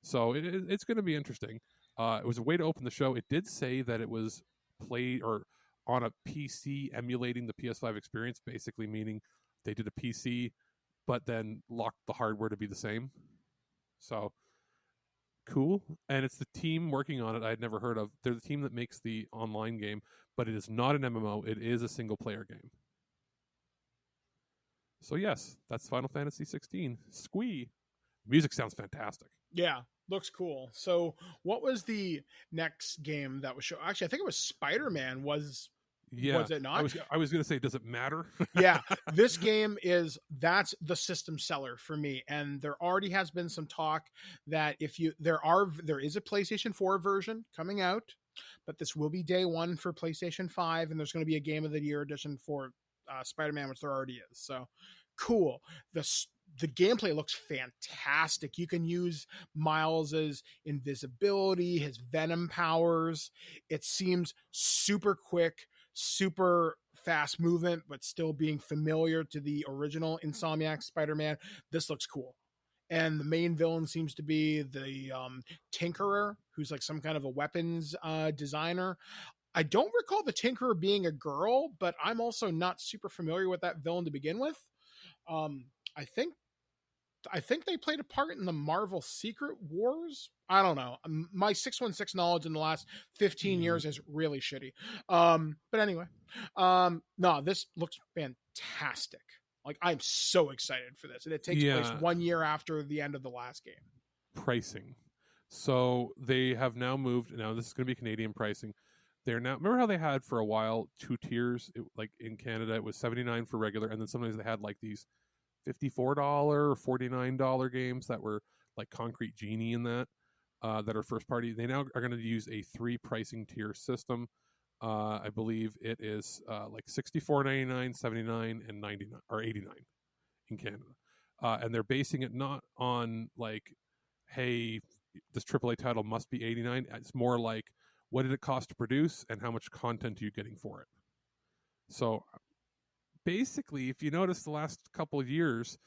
So it's going to be interesting. It was a way to open the show. It did say that it was played or on a PC emulating the PS5 experience, basically meaning they did a PC, but then locked the hardware to be the same. So cool. And it's the team working on it I had never heard of. They're the team that makes the online game, but it is not an MMO. It is a single player game. So yes, that's Final Fantasy 16. Squee. Music sounds fantastic. Yeah, looks cool. So what was the next game that was shown? Actually, I think it was Spider-Man. Was it not? I was going to say, does it matter? Yeah, this game that's the system seller for me. And there already has been some talk that there is a PlayStation 4 version coming out, but this will be day one for PlayStation 5, and there's going to be a Game of the Year edition for Spider-Man, which there already is. So cool. The gameplay looks fantastic. You can use Miles's invisibility, his venom powers. It seems super quick, super fast movement, but still being familiar to the original Insomniac Spider-Man. This looks cool. and the main villain seems to be the Tinkerer, who's like some kind of a weapons designer. I don't recall the Tinkerer being a girl, but I'm also not super familiar with that villain to begin with. Um, I think they played a part in the Marvel Secret Wars. I don't know. My 616 knowledge in the last 15 years is really shitty. But anyway, no, this looks fantastic. Like, I'm so excited for this. And it takes place 1 year after the end of the last game. Pricing. So they have now moved. Now this is going to be Canadian pricing. They're now, remember how they had for a while 2 tiers? Like in Canada, it was $79 for regular, and then sometimes they had like these $54 or $49 games that were like Concrete Genie in that are first party. They now are going to use a 3 pricing tier system. I believe it is like $64.99, $79, and $99 or $89 in Canada, and they're basing it not on like, hey, this AAA title must be $89. It's more like, what did it cost to produce, and how much content are you getting for it? So basically, if you notice the last couple of years,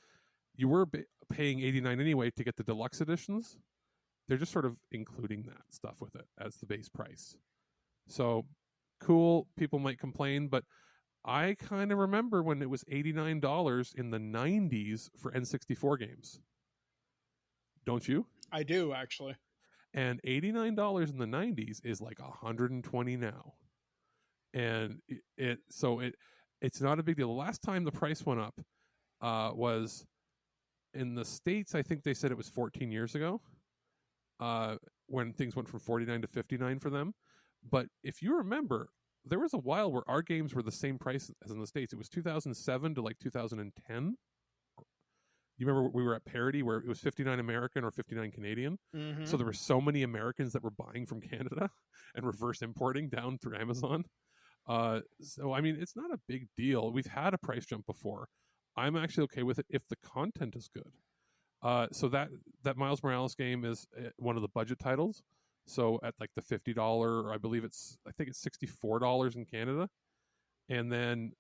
you were paying $89 anyway to get the deluxe editions. They're just sort of including that stuff with it as the base price. So cool. People might complain, but I kind of remember when it was $89 in the 90s for N64 games. Don't you? I do, actually. And $89 in the 90s is like $120 now. And it's not a big deal. The last time the price went up was in the States. I think they said it was 14 years ago when things went from $49 to $59 for them. But if you remember, there was a while where our games were the same price as in the States. It was 2007 to like 2010. You remember we were at parity where it was 59 American or 59 Canadian. Mm-hmm. So there were so many Americans that were buying from Canada and reverse importing down through Amazon. So, I mean, it's not a big deal. We've had a price jump before. I'm actually okay with it if the content is good. So that Miles Morales game is one of the budget titles. So at like the $50, I think it's $64 in Canada. And then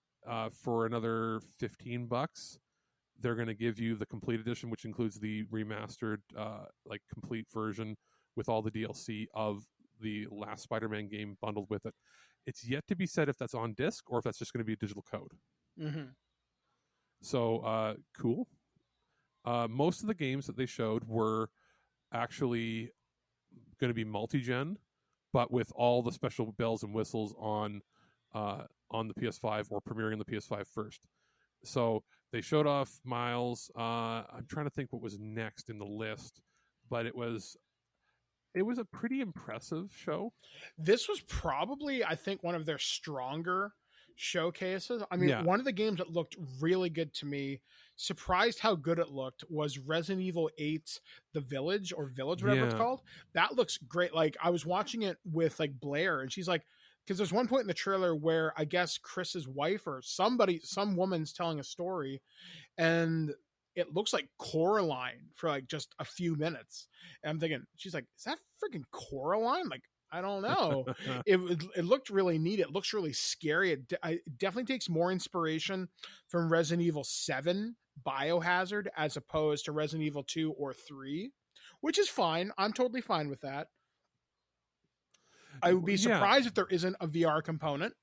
for another $15, they're going to give you the complete edition, which includes the remastered, like complete version with all the DLC of the last Spider-Man game bundled with it. It's yet to be said if that's on disc or if that's just going to be a digital code. Mm-hmm. So cool. Most of the games that they showed were actually going to be multi-gen, but with all the special bells and whistles on the PS5 or premiering on the PS5 first. So they showed off Miles. I'm trying to think what was next in the list, but it was a pretty impressive show. This was probably, I think, one of their stronger showcases. I mean, one of the games that looked really good to me, surprised how good it looked, was Resident Evil 8 The Village, or Village, whatever it's called. That looks great. Like, I was watching it with like Blair, and she's like, because there's one point in the trailer where I guess Chris's wife or some woman's telling a story, and it looks like Coraline for like just a few minutes. And I'm thinking, she's like, is that freaking Coraline? Like, I don't know. It looked really neat. It looks really scary. It definitely takes more inspiration from Resident Evil 7 Biohazard as opposed to Resident Evil 2 or 3, which is fine. I'm totally fine with that. I would be surprised if there isn't a VR component.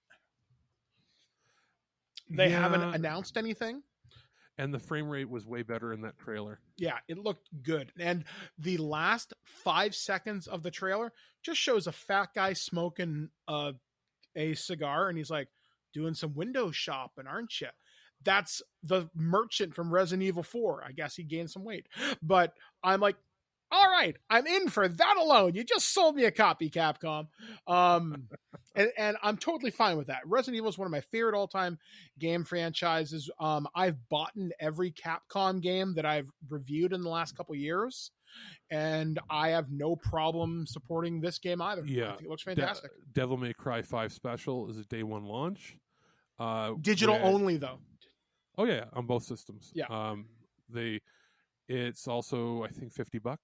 They haven't announced anything. And the frame rate was way better in that trailer. Yeah, it looked good. And the last 5 seconds of the trailer just shows a fat guy smoking a cigar, and he's like, doing some window shopping, aren't you? That's the merchant from Resident Evil 4. I guess he gained some weight. But I'm like, all right, I'm in for that alone. You just sold me a copy, Capcom. And I'm totally fine with that. Resident Evil is one of my favorite all-time game franchises. I've bought in every Capcom game that I've reviewed in the last couple of years, and I have no problem supporting this game either. Yeah, I think it looks fantastic. Devil May Cry 5 Special is a day one launch. Digital only, though. Oh, yeah, on both systems. Yeah. It's also, I think, $50.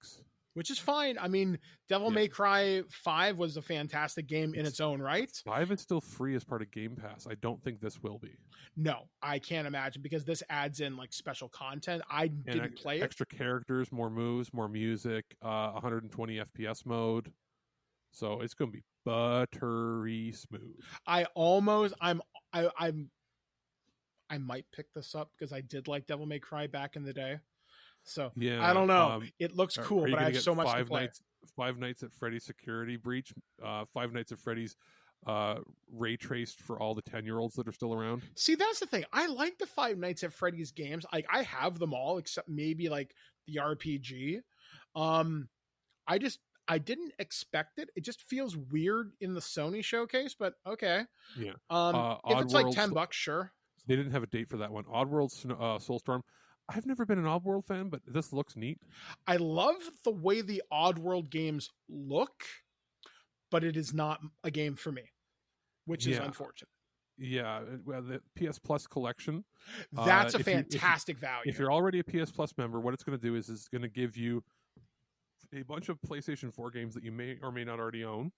which is fine. I mean, Devil May Cry 5 was a fantastic game in its own right. 5 is still free as part of Game Pass. I don't think this will be. No, I can't imagine, because this adds in like special content. I didn't play it. Extra characters, more moves, more music, 120 FPS mode. So it's going to be buttery smooth. I might pick this up because I did like Devil May Cry back in the day. So yeah, I don't know. It looks cool, but I have so much to play. Five Nights at Freddy's Security Breach, Five Nights at Freddy's ray traced for all the 10-year-olds that are still around. See, that's the thing. I like the Five Nights at Freddy's games. Like, I have them all except maybe like the RPG. I didn't expect it. It just feels weird in the Sony showcase, but okay. Yeah. If it's like $10, sure. They didn't have a date for that one. Oddworld Soulstorm. I've never been an Oddworld fan, but this looks neat. I love the way the Oddworld games look, but it is not a game for me, which is unfortunate. Yeah, well, the PS Plus collection. That's a fantastic value. If you're already a PS Plus member, what it's going to do is it's going to give you a bunch of PlayStation 4 games that you may or may not already own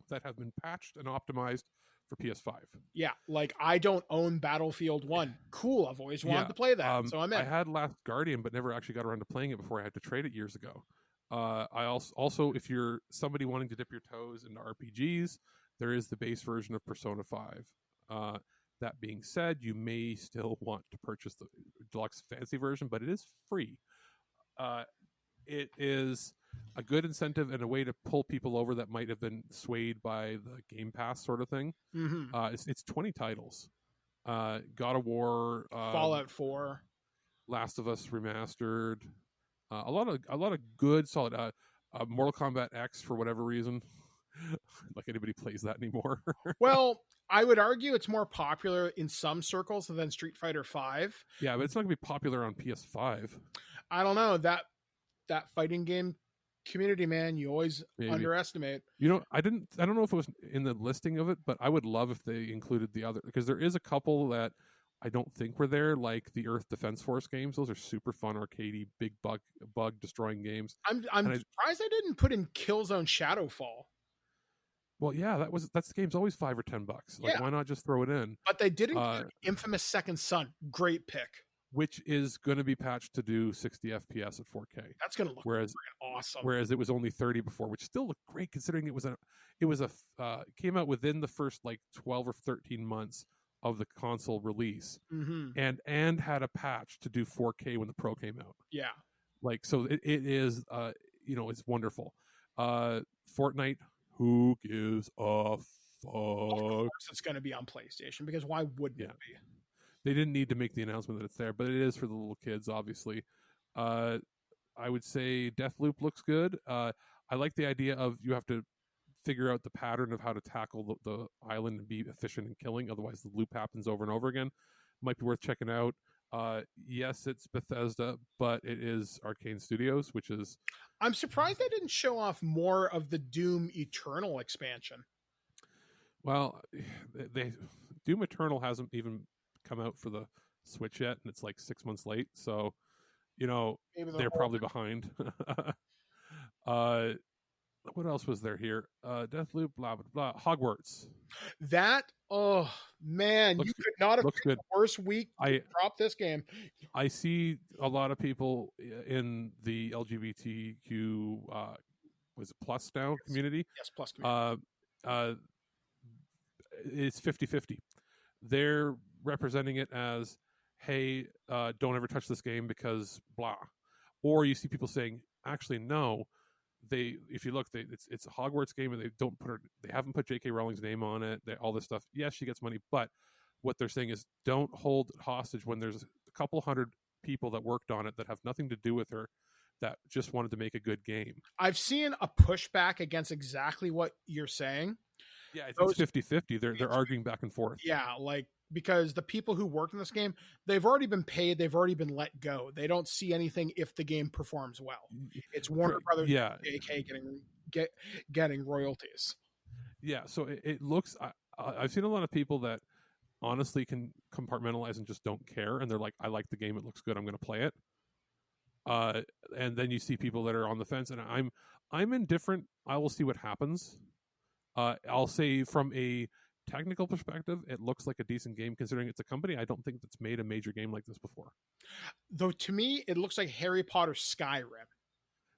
that have been patched and optimized for PS5. Yeah, like I don't own Battlefield 1. Cool, I've always wanted to play that, so I'm in. I had Last Guardian, but never actually got around to playing it before I had to trade it years ago. I also, if you're somebody wanting to dip your toes into RPGs, there is the base version of Persona 5. That being said, you may still want to purchase the deluxe fancy version, but it is free. It is a good incentive and a way to pull people over that might have been swayed by the Game Pass sort of thing. Mm-hmm. It's 20 titles. God of War, Fallout 4, Last of Us Remastered, a lot of good solid. Mortal Kombat X, for whatever reason, like anybody plays that anymore. Well, I would argue it's more popular in some circles than Street Fighter 5. Yeah, but it's not gonna be popular on PS5. I don't know, that fighting game community, man, you always underestimate. You know, I don't know if it was in the listing of it, but I would love if they included the other, because there is a couple that I don't think were there, like the Earth Defense Force games. Those are super fun, arcadey, big bug destroying games. I'm surprised I didn't put in Killzone Shadowfall. Well, yeah, that's the game's always $5 or $10. Like, why not just throw it in? But they didn't. Infamous Second Son, great pick. Which is going to be patched to do 60 FPS at 4K. That's going to look awesome. Whereas it was only 30 before, which still looked great considering it came out within the first like 12 or 13 months of the console release, and had a patch to do 4K when the Pro came out. Yeah, like so it is it's wonderful. Fortnite, who gives a fuck? Of course it's going to be on PlayStation, because why wouldn't it be? They didn't need to make the announcement that it's there, but it is for the little kids, obviously. I would say Deathloop looks good. I like the idea of you have to figure out the pattern of how to tackle the island and be efficient in killing. Otherwise, the loop happens over and over again. Might be worth checking out. Yes, it's Bethesda, but it is Arcane Studios, which is... I'm surprised they didn't show off more of the Doom Eternal expansion. Well, Doom Eternal hasn't even come out for the Switch yet, and it's like 6 months late, so they're probably behind. What else was there here? Deathloop, blah blah blah. Hogwarts. That, oh man, you could not have picked the worst week to drop this game. I see a lot of people in the LGBTQ was it plus now community? Yes, plus community. It's 50-50. They're representing it as, hey, don't ever touch this game because blah. Or you see people saying, actually, no. If you look, it's a Hogwarts game, and they haven't put J.K. Rowling's name on it. All this stuff. Yes, she gets money, but what they're saying is, don't hold it hostage when there's a couple hundred people that worked on it that have nothing to do with her, that just wanted to make a good game. I've seen a pushback against exactly what you're saying. Yeah, it's 50-50. They're arguing back and forth. Yeah, like, because the people who work in this game, they've already been paid, they've already been let go. They don't see anything if the game performs well. It's Warner Brothers, JK getting royalties. Yeah, so it looks... I've seen a lot of people that honestly can compartmentalize and just don't care, and they're like, I like the game, it looks good, I'm going to play it. and then you see people that are on the fence, and I'm indifferent. I will see what happens. I'll say from a technical perspective, it looks like a decent game considering it's a company I don't think that's made a major game like this before. Though to me, it looks like Harry Potter Skyrim.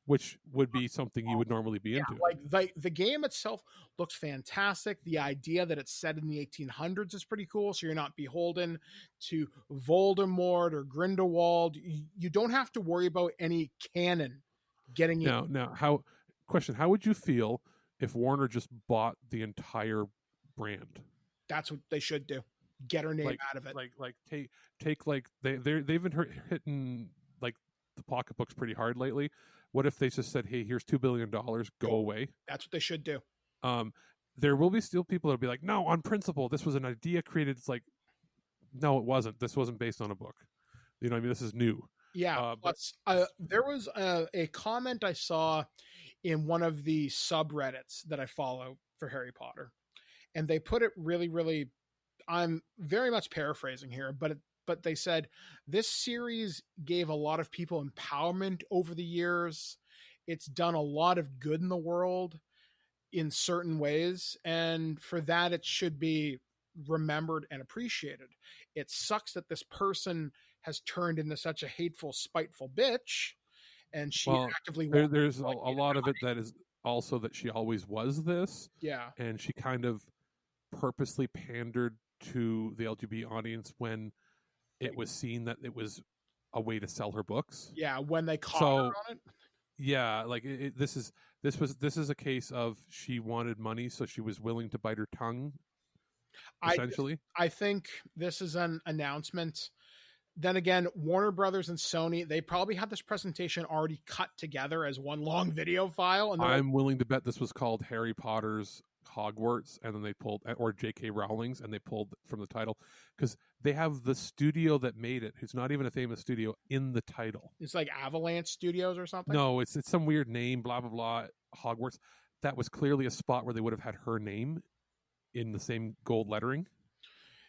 Which would be something you would normally be Yeah, into. like the game itself looks fantastic. The idea that it's set in the 1800s is pretty cool, so you're not beholden to Voldemort or Grindelwald. You don't have to worry about any canon getting in. Now, how would you feel if Warner just bought the entire brand? That's what they should do. Get her name out of it. Like take like they've been hitting like the pocketbooks pretty hard lately. What if they just said, "Hey, here's $2 billion, go away"? That's what they should do. There will be still people that'll be like, "No, on principle, this was an idea created." It's like, no, it wasn't. This wasn't based on a book. You know what I mean? This is new. Yeah. There was a comment I saw in one of the subreddits that I follow for Harry Potter, and they put it really, really. I'm very much paraphrasing here, but they said this series gave a lot of people empowerment over the years. It's done a lot of good in the world in certain ways, and for that it should be remembered and appreciated. It sucks that this person has turned into such a hateful, spiteful bitch, and she actively there's a lot of it that is also that she always was this. Yeah. And she kind of purposely pandered to the LGBT audience when it was seen that it was a way to sell her books. Yeah, when they caught her on it. Yeah, like this is a case of she wanted money, so she was willing to bite her tongue. Essentially, I think this is an announcement. Then again, Warner Brothers and Sony, they probably had this presentation already cut together as one long video file. And I'm willing to bet this was called Harry Potter's Hogwarts, and then they pulled, or J.K. Rowling's, and they pulled from the title because they have the studio that made it, who's not even a famous studio, in the title. It's like Avalanche Studios or something. No, it's some weird name, blah blah blah. Hogwarts. That was clearly a spot where they would have had her name in the same gold lettering.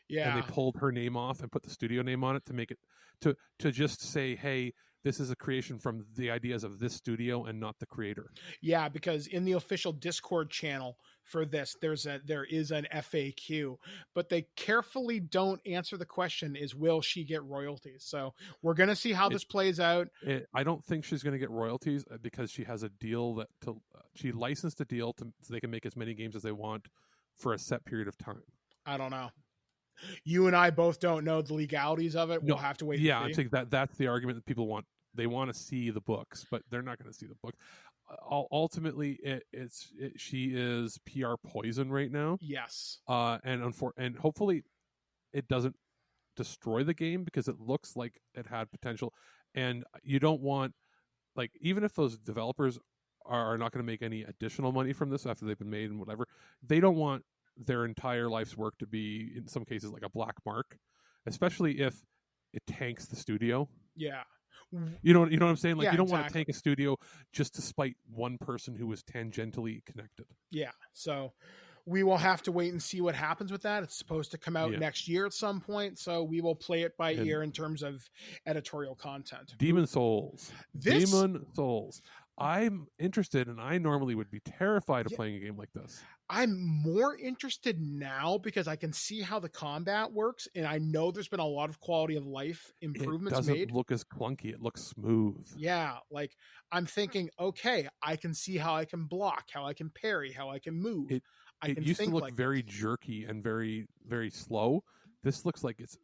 Yeah, and they pulled her name off and put the studio name on it to make it to just say, hey, this is a creation from the ideas of this studio and not the creator. Yeah, because in the official Discord channel for this, there is an FAQ, but they carefully don't answer the question: is will she get royalties? So we're gonna see how this plays out. I don't think she's gonna get royalties because she has a deal that she licensed a deal so they can make as many games as they want for a set period of time. I don't know. You and I both don't know the legalities of it. We'll have to wait. Yeah, I'm saying that's the argument that people want. They want to see the books, but they're not going to see the book. Ultimately, she is PR poison right now. Yes, and hopefully it doesn't destroy the game because it looks like it had potential. And you don't want, like, even if those developers are not going to make any additional money from this after they've been made and whatever, they don't want their entire life's work to be, in some cases, like a black mark, especially if it tanks the studio. Yeah. You know what I'm saying? Like, yeah, you don't want to tank a studio just to spite one person who was tangentially connected. Yeah. So we will have to wait and see what happens with that. It's supposed to come out next year at some point, so we will play it by ear in terms of editorial content. Demon Souls. Demon Souls. I'm interested, and I normally would be terrified of playing a game like this. I'm more interested now because I can see how the combat works, and I know there's been a lot of quality of life improvements made. It doesn't look as clunky. It looks smooth. Yeah, like I'm thinking, okay, I can see how I can block, how I can parry, how I can move. It used to look very jerky and very, very slow. This looks like it's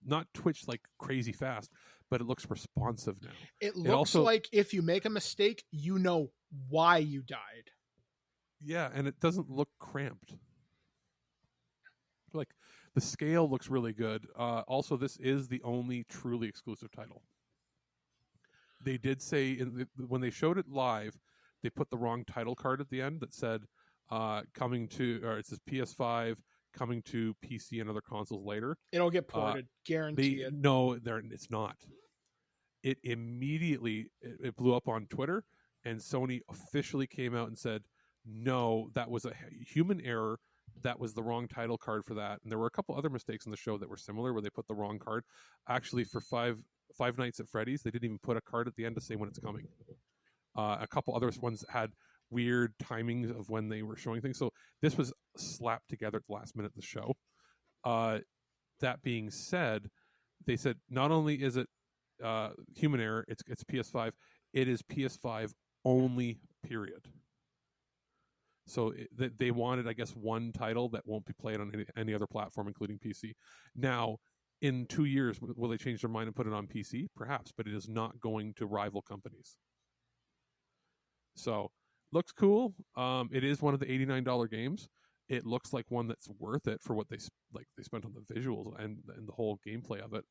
not twitched like crazy fast, but it looks responsive now. It looks like if you make a mistake, you know why you died. Yeah, and it doesn't look cramped. Like, the scale looks really good. Also, this is the only truly exclusive title. They did say, when they showed it live, they put the wrong title card at the end that said, it says PS5, coming to PC and other consoles later. It'll get ported, guaranteed. No, it's not. It immediately it blew up on Twitter, and Sony officially came out and said, no, that was a human error. that was the wrong title card for that. And there were a couple other mistakes in the show that were similar, where they put the wrong card. Actually, for Five Nights at Freddy's, they didn't even put a card at the end to say when it's coming. A couple other ones had weird timings of when they were showing things. So this was slapped together at the last minute of the show. That being said, they said not only is it human error, it's PS5, it is PS5 only, period. So they wanted, I guess, one title that won't be played on any other platform, including PC. Now, in 2 years, will they change their mind and put it on PC? Perhaps, but it is not going to rival companies. So, looks cool. It is one of the $89 games. It looks like one that's worth it for what they spent on the visuals and the whole gameplay of it.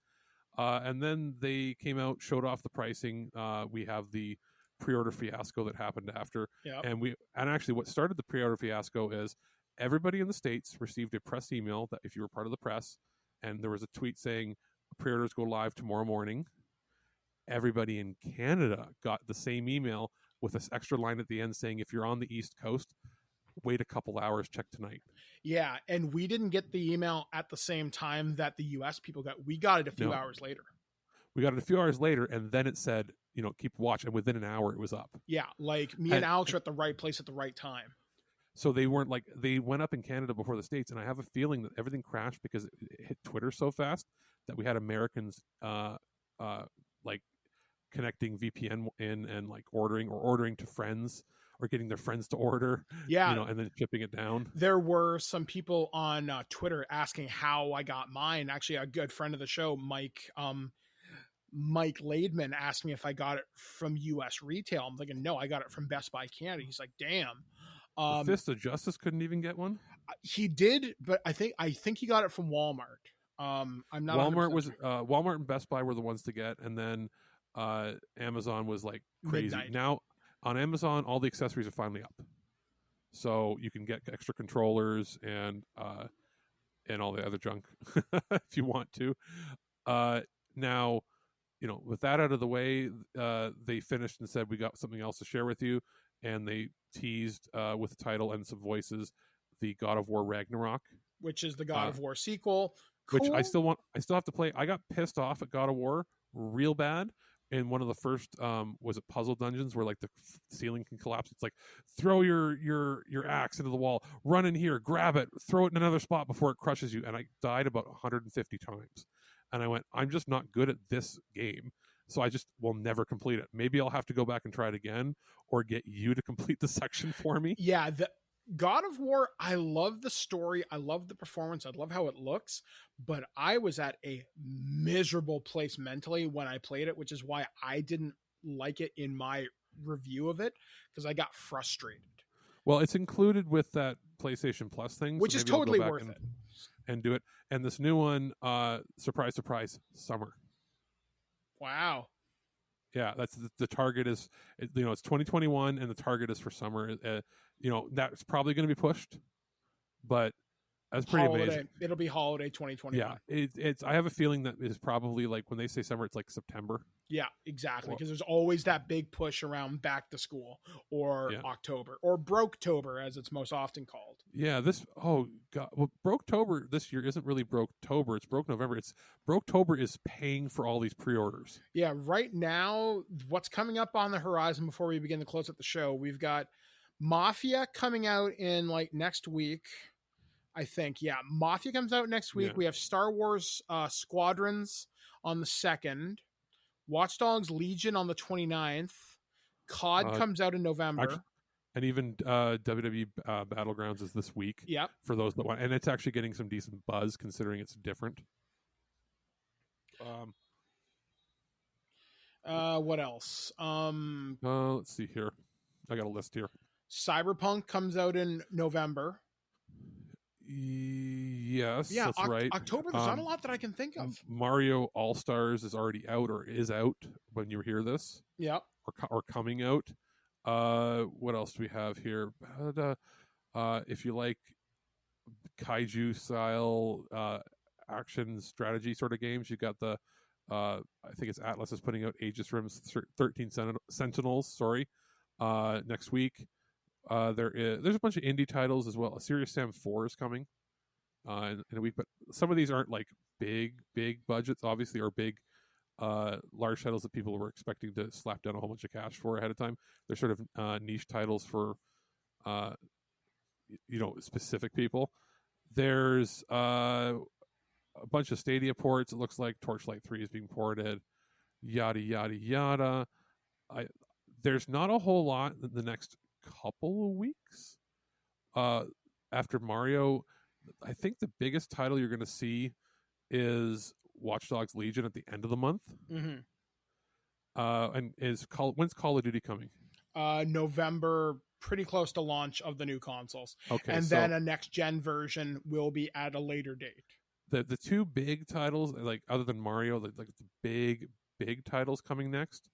And then they came out, showed off the pricing. We have the pre-order fiasco that happened after. Yep. And actually what started the pre-order fiasco is everybody in the States received a press email that if you were part of the press, and there was a tweet saying pre-orders go live tomorrow morning. Everybody in Canada got the same email with this extra line at the end saying if you're on the East Coast, wait a couple hours, check tonight. Yeah, and we didn't get the email at the same time that the US people got. We got it a few hours later. We got it a few hours later, and then it said, keep watch, and within an hour it was up. Yeah, like me and Alex are at the right place at the right time. So they weren't they went up in Canada before the States, and I have a feeling that everything crashed because it hit Twitter so fast that we had Americans connecting VPN in and ordering to friends or getting their friends to order, and then shipping it down. There were some people on Twitter asking how I got mine. Actually, a good friend of the show, Mike Laidman, asked me if I got it from US retail. I'm thinking, no, I got it from Best Buy Canada. He's like, damn. Fist of Justice couldn't even get one? He did, but I think he got it from Walmart. I'm not. Walmart and Best Buy were the ones to get, and then Amazon was like crazy. Midnight. Now on Amazon, all the accessories are finally up, so you can get extra controllers and all the other junk if you want to. Now, with that out of the way, they finished and said we got something else to share with you, and they teased with the title and some voices the God of War Ragnarok, which is the God of War sequel. Cool. Which I still have to play. I got pissed off at God of War real bad in one of the first was it puzzle dungeons where like the ceiling can collapse. It's like throw your axe into the wall, run in here, grab it, throw it in another spot before it crushes you. And I died about 150 times. And I went, I'm just not good at this game. So I just will never complete it. Maybe I'll have to go back and try it again or get you to complete the section for me. Yeah, the God of War, I love the story. I love the performance. I love how it looks. But I was at a miserable place mentally when I played it, which is why I didn't like it in my review of it, because I got frustrated. Well, it's included with that PlayStation Plus thing. Which is totally worth it. And do it. And this new one, surprise, surprise, summer. Wow. Yeah, that's the target is, it's 2021 and the target is for summer. That's probably going to be pushed, but that's pretty amazing. It'll be holiday 2021. Yeah, it's. I have a feeling that it's probably like when they say summer, it's like September. Yeah, exactly. Because there's always that big push around back to school or October or Broketober, as it's most often called. Yeah, Broketober this year isn't really Broketober. It's Broke November. It's Broketober is paying for all these pre-orders. Yeah, right now, what's coming up on the horizon before we begin to close up the show, we've got Mafia coming out in like next week. I think, yeah. Mafia comes out next week. Yeah. We have Star Wars Squadrons on the 2nd. Watch Dogs Legion on the 29th. COD comes out in November. And even WWE Battlegrounds is this week. Yep. For those that want. And it's actually getting some decent buzz considering it's different. What else? Let's see here. I got a list here. Cyberpunk comes out in November. Yes, that's right. October, there's not a lot that I can think of. Mario All-Stars is already out or is out when you hear this. Yep. Or coming out. What else do we have here? If you like kaiju style action strategy sort of games, you got the I think it's Atlas is putting out Aegis Rim's 13 Sentinels, next week. There's a bunch of indie titles as well. Serious Sam 4 is coming in a week, but some of these aren't like big budgets, obviously, or big large titles that people were expecting to slap down a whole bunch of cash for ahead of time. They're sort of niche titles for specific people. There's a bunch of Stadia ports. It looks like Torchlight 3 is being ported. Yada yada yada. There's not a whole lot in the next couple of weeks after Mario. I think the biggest title you're going to see is Watch Dogs Legion at the end of the month. Mm-hmm. And when's Call of Duty coming? November, pretty close to launch of the new consoles. Okay, and then a next gen version will be at a later date. The two big titles, like other than Mario, like the big titles coming next,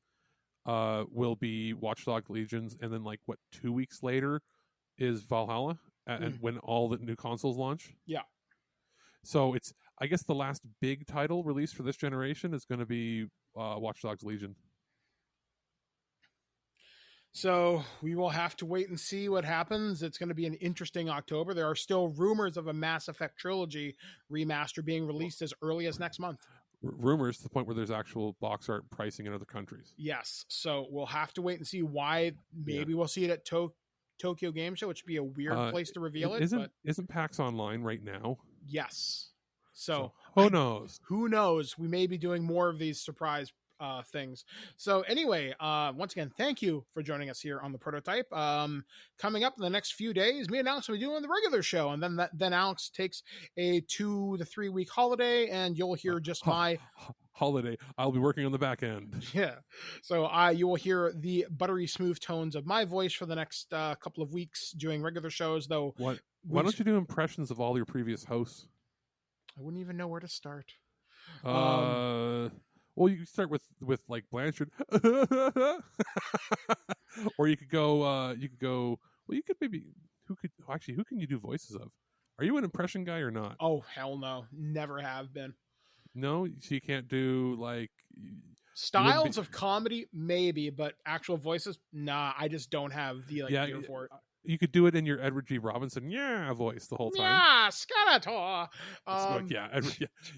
will be Watch Dogs Legions, and then 2 weeks later is Valhalla, and when all the new consoles launch. Yeah. So it's, I guess, the last big title released for this generation is going to be Watch Dogs Legion. So we will have to wait and see what happens. It's going to be an interesting October. There are still rumors of a Mass Effect trilogy remaster being released as early as next month. Rumors to the point where there's actual box art pricing in other countries. Yes. So we'll have to wait and see why. Maybe we'll see it at Tokyo Game Show, which would be a weird place to reveal it. Isn't PAX Online right now? Yes. So who knows? Who knows? We may be doing more of these surprise things. So anyway, once again, thank you for joining us here on the Prototype. Coming up in the next few days, me and Alex will be doing the regular show, and then Alex takes a 2 to 3 week holiday, and you'll hear just my holiday. I'll be working on the back end. Yeah. So you will hear the buttery smooth tones of my voice for the next couple of weeks doing regular shows, though. Why don't you do impressions of all your previous hosts? I wouldn't even know where to start. Well, you can start with like Blanchard, or you could go. Well, you could maybe. Who can you do voices of? Are you an impression guy or not? Oh, hell no, never have been. No, so you can't do like styles of comedy, maybe, but actual voices, nah. I just don't have the ear for it. You could do it in your Edward G. Robinson voice the whole time. Yeah, Skeletor.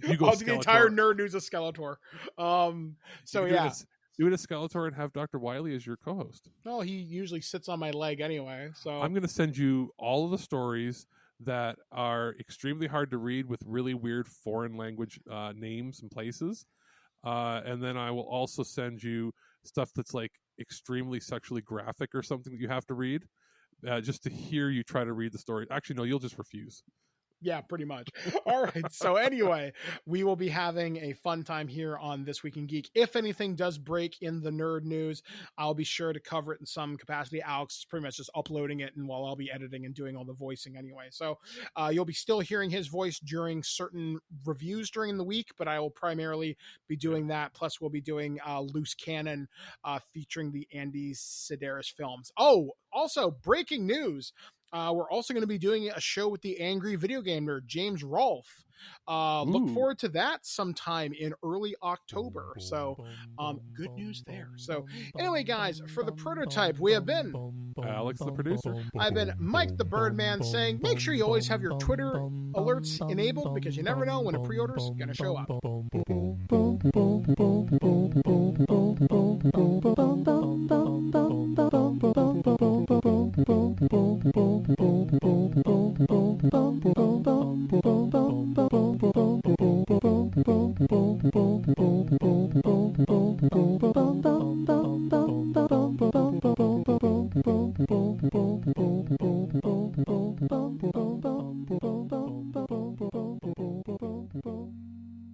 You go the entire nerd news of Skeletor. Do it as Skeletor and have Dr. Wily as your co-host. No, he usually sits on my leg anyway. So I'm going to send you all of the stories that are extremely hard to read with really weird foreign language names and places. And then I will also send you stuff that's like extremely sexually graphic or something that you have to read. Just to hear you try to read the story. Actually, no, you'll just refuse. Yeah, pretty much. All right. So anyway, we will be having a fun time here on This Week in Geek. If anything does break in the nerd news, I'll be sure to cover it in some capacity. Alex is pretty much just uploading it, and while I'll be editing and doing all the voicing anyway. So you'll be still hearing his voice during certain reviews during the week, but I will primarily be doing that. Plus, we'll be doing Loose Cannon featuring the Andy Sedaris films. Oh, also breaking news. We're also going to be doing a show with the angry video game nerd, James Rolfe. Look forward to that sometime in early October. So, good news there. So, anyway, guys, for the Prototype, we have been Alex, the producer. I've been Mike, the Birdman, saying make sure you always have your Twitter alerts enabled because you never know when a pre-order's going to show up.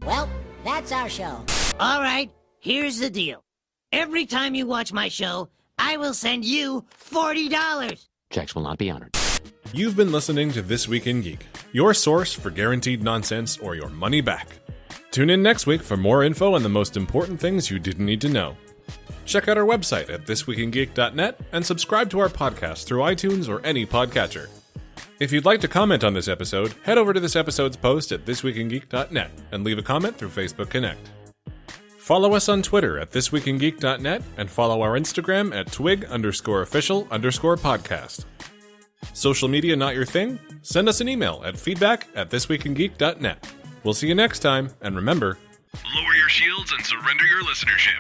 Well, that's our show. All right, here's the deal. Every time you watch my show, I will send you $40. Checks will not be honored. You've been listening to This Week in Geek, your source for guaranteed nonsense or your money back. Tune in next week for more info on the most important things you didn't need to know. Check out our website at thisweekingeek.net and subscribe to our podcast through iTunes or any podcatcher. If you'd like to comment on this episode, head over to this episode's post at thisweekingeek.net and leave a comment through Facebook Connect. Follow us on Twitter at thisweekingeek.net and follow our Instagram at twig_official_podcast. Social media not your thing? Send us an email at feedback@thisweekingeek.net. We'll see you next time, and remember, lower your shields and surrender your listenership.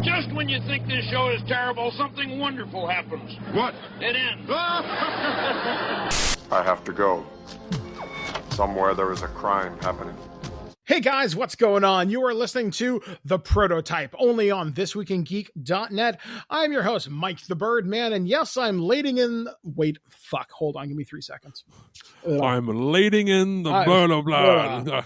Just when you think this show is terrible, something wonderful happens. What? It ends. I have to go. Somewhere there is a crime happening. Hey guys, what's going on? You are listening to The Prototype, only on ThisWeekInGeek.net. I'm your host, Mike the Birdman, and yes, I'm lading in... Wait, fuck, hold on, give me 3 seconds. I'm lading in the blah, blah, blah.